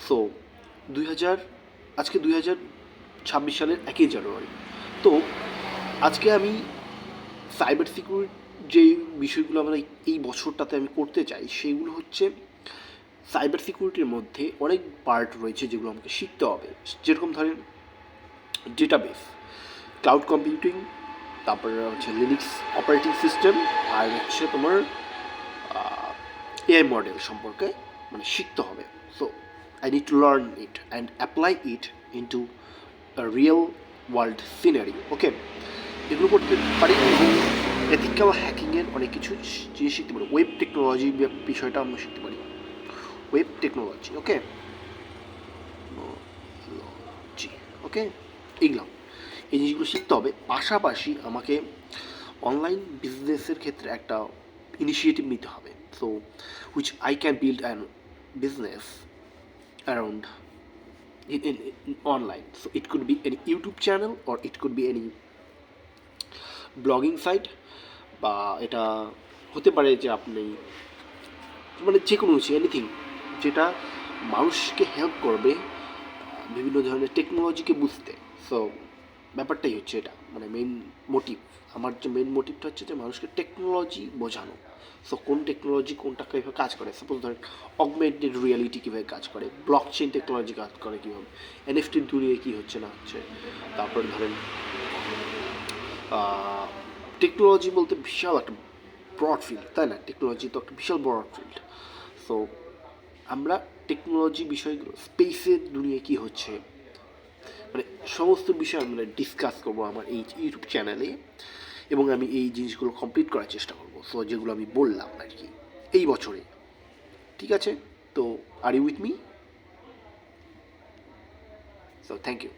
So 2000 আজকে 2026 সালের 1 জানুয়ারি। তো আজকে আমি সাইবার সিকিউরিটি যেই বিষয়গুলো আমরা এই বছরটাতে আমি করতে চাই সেগুলো হচ্ছে সাইবার সিকিউরিটির মধ্যে অনেক পার্ট রয়েছে যেগুলো আমাকে শিখতে হবে। যেরকম ধরেন ডেটাবেস, ক্লাউড কম্পিউটিং, তারপরে হচ্ছে লিনাক্স অপারেটিং সিস্টেম, আর হচ্ছে তোমার এআই মডেল সম্পর্কে মানে শিখতে হবে। So I need to learn it and apply it into real world scenery. Okay, এগুলো করতে পারি এবং এথিক্যাল হ্যাকিংয়ের অনেক কিছু জিনিস শিখতে পারি। ওয়েব টেকনোলজি বিষয়টা আমরা শিখতে পারি, ওয়েব টেকনোলজি। ওকে, জি, ওকে, এইগুলো এই জিনিসগুলো শিখতে হবে। পাশাপাশি আমাকে অনলাইন বিজনেসের ক্ষেত্রে একটা ইনিশিয়েটিভ নিতে হবে। So which I can build an business around in online. So it could be any YouTube channel or it could be any blogging site, বা এটা হতে পারে যে আপনি মানে যে কোনো কিছু এনিথিং যেটা মানুষকে হেল্প করবে বিভিন্ন ধরনের টেকনোলজিকে বুঝতে। সো ব্যাপারটাই হচ্ছে এটা, মানে মেইন মোটিভ। আমার যে মেইন মোটিভটা হচ্ছে যে মানুষকে টেকনোলজি বোঝানো। সো কোন টেকনোলজি কোনটা কীভাবে কাজ করে, সাপোজ ধরেন অগমেন্টেড রিয়ালিটি কীভাবে কাজ করে, ব্লক চেইন টেকনোলজি কাজ করে কীভাবে, এনএফটির দুনিয়ায় কী হচ্ছে না হচ্ছে। তারপরে ধরেন টেকনোলজি বলতে বিশাল একটা ব্রড ফিল্ড, তাই না? টেকনোলজি তো একটা বিশাল ব্রড ফিল্ড। সো আমরা টেকনোলজি বিষয়গুলো, স্পেসের দুনিয়ায় কী হচ্ছে, মানে সমস্ত বিষয় আমরা ডিসকাস করবো আমার এই ইউটিউব চ্যানেলে, এবং আমি এই জিনিসগুলো কমপ্লিট করার চেষ্টা করবো। সো যেগুলো আমি বললাম আর কি এই বছরে, ঠিক আছে? তো are you with me? So thank you.